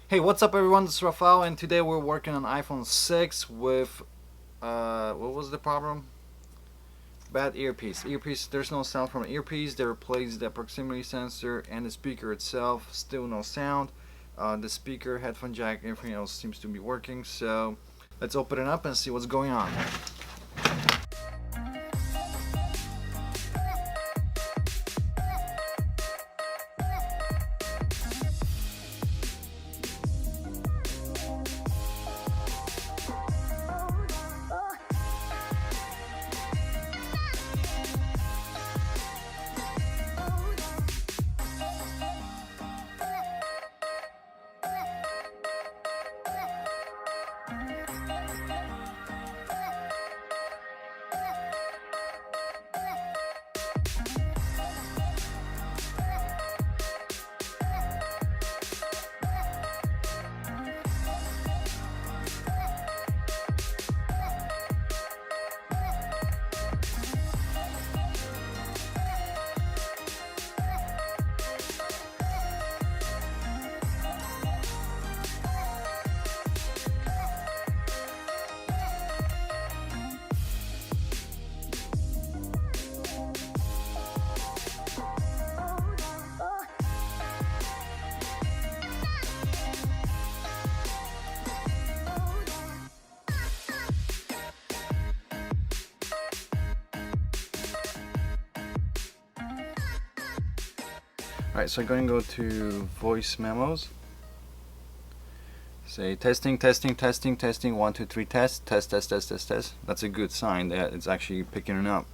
Hey, what's up everyone, this is Rafael and today we're working on iPhone 6 with, what was the problem? Bad earpiece. There's no sound from an earpiece. They replaced the proximity sensor and the speaker itself, still no sound. The speaker, headphone jack, everything else seems to be working, so let's open it up and see what's going on. Alright, so I'm going to go to voice memos. Say testing, testing, testing, testing, 1, 2, 3, test, test, test, test, test, test. That's a good sign that it's actually picking it up.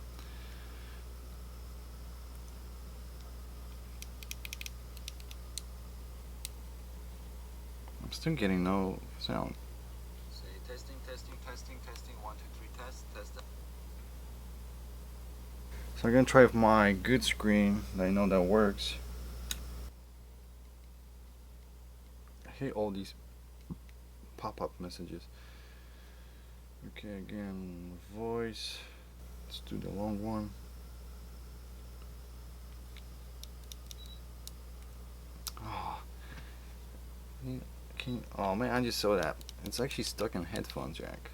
I'm still getting no sound. Say testing, testing, testing, testing, 1, 2, 3, test, test. So I'm gonna try with my good screen. I know that works. I hate all these pop-up messages. Okay, again, voice. Let's do the long one. Oh, oh man, I just saw that. It's actually stuck in headphone jack.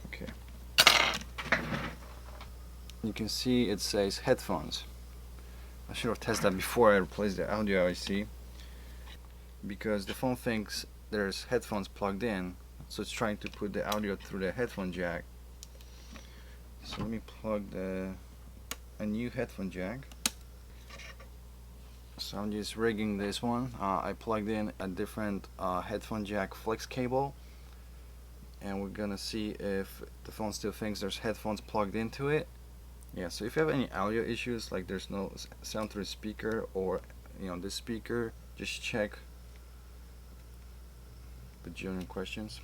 Okay. You can see it says headphones. I should have tested that before I replaced the audio IC, because the phone thinks there's headphones plugged in, so it's trying to put the audio through the headphone jack. So let me plug a new headphone jack. So I'm just rigging this one. I plugged in a different headphone jack flex cable, and we're gonna see if the phone still thinks there's headphones plugged into it. Yeah, so if you have any audio issues, like there's no sound through the speaker or this speaker, just check bajillion questions,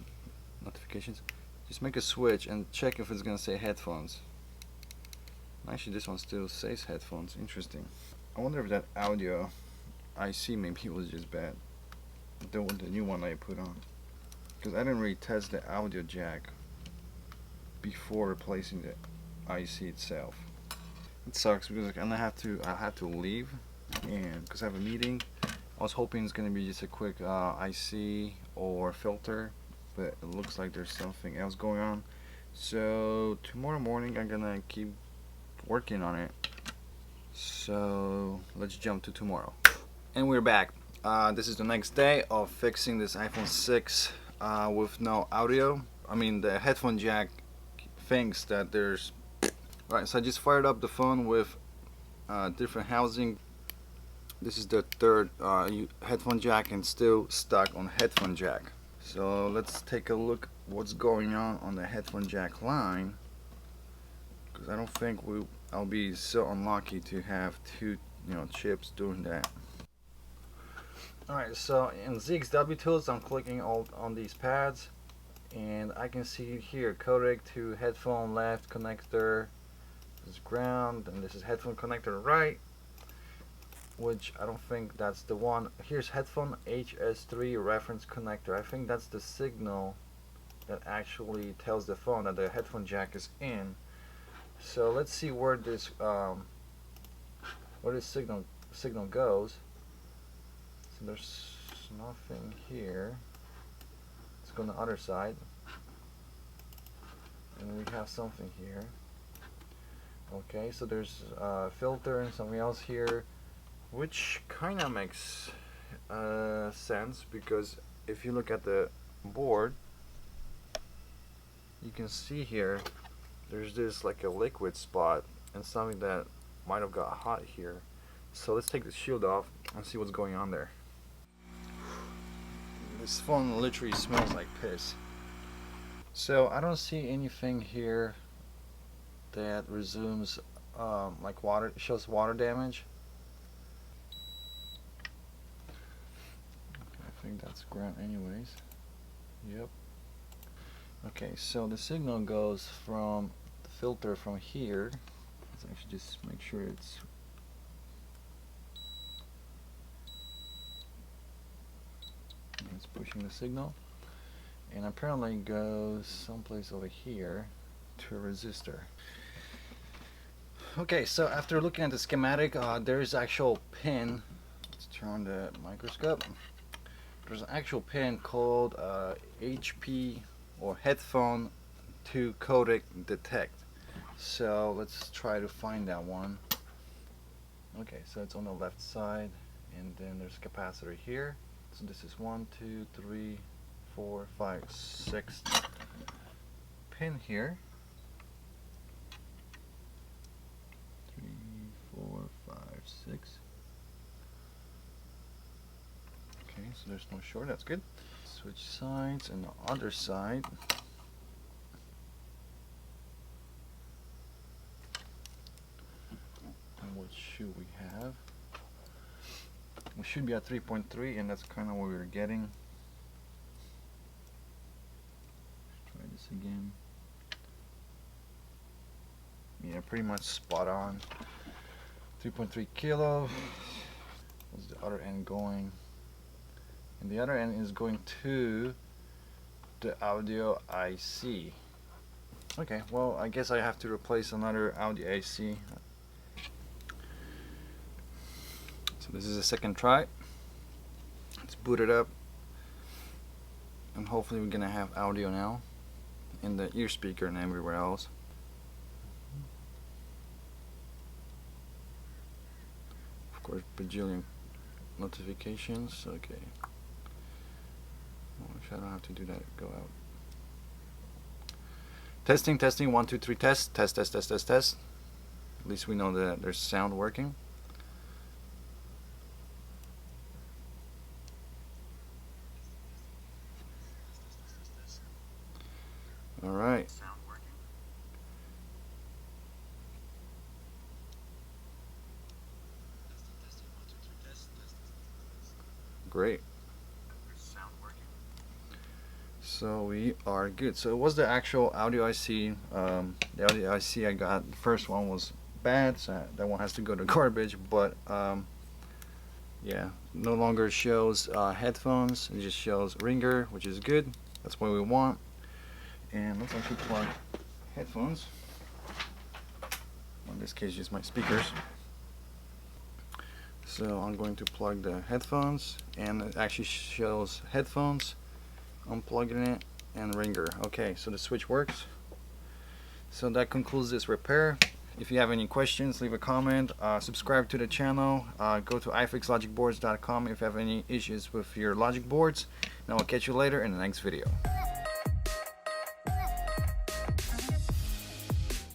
notifications. Just make a switch and check if it's gonna say headphones. Actually, this one still says headphones. Interesting. I wonder if that audio IC maybe was just bad. The new one I put on, because I didn't really test the audio jack before replacing the IC itself. It sucks because I have to leave, and because I have a meeting. I was hoping it's gonna be just a quick IC or filter, but it looks like there's something else going on. So tomorrow morning I'm gonna keep working on it. So let's jump to tomorrow. And we're back. This is the next day of fixing this iPhone 6 with no audio. I mean, the headphone jack thinks that there's... Right, so I just fired up the phone with different housing. This is the third headphone jack and still stuck on headphone jack. So let's take a look what's going on the headphone jack line, because I don't think I'll be so unlucky to have two chips doing that. Alright, so in ZXW tools I'm clicking on these pads, and I can see here codec to headphone left connector. This is ground, and this is headphone connector right, which I don't think that's the one. Here's headphone HS3 reference connector. I think that's the signal that actually tells the phone that the headphone jack is in. So let's see where this signal goes. So there's nothing here. Let's go on the other side, and we have something here. Okay, so there's a filter and something else here, which kind of makes sense, because if you look at the board, you can see here there's this like a liquid spot and something that might have got hot here. So let's take the shield off and see what's going on there. This phone literally smells like piss. So I don't see anything here that resumes like water, shows water damage. I think that's ground anyways. Yep. Okay, so the signal goes from the filter from here. Let's actually just make sure it's pushing the signal, and apparently goes someplace over here to a resistor. Okay, so after looking at the schematic, there is actual pin. Let's turn on the microscope. There's an actual pin called HP or headphone to codec detect. So let's try to find that one. Okay, so it's on the left side, and then there's a capacitor here. So this is 1, 2, 3, 4, 5, 6 pin here. 3, 4, 5, 6. Okay, so there's no short, that's good. Switch sides, and the other side. And what should we have? We should be at 3.3, and that's kind of what we were getting. Let's try this again. Yeah, pretty much spot on. 3.3 kilo. What's the other end going? And the other end is going to the audio IC. Okay, well, I guess I have to replace another audio IC. So this is the second try. Let's boot it up, and hopefully we're gonna have audio now in the ear speaker and everywhere else. Of course, bajillion notifications. Okay. I don't have to do that. Go out. Testing, testing. 1, 2, 3. Test. Test, test, test, test, test. At least we know that there's sound working. All right. Great. So we are good. So it was the actual audio IC. The audio IC I got, the first one was bad, so that one has to go to garbage. But yeah, no longer shows headphones. It just shows ringer, which is good. That's what we want. And let's actually plug headphones. In this case, just my speakers. So I'm going to plug the headphones, and it actually shows headphones, unplugging it, and ringer. Okay, so the switch works. So that concludes this repair. If you have any questions, leave a comment, subscribe to the channel, go to ifixlogicboards.com if you have any issues with your logic boards, and I will catch you later in the next video.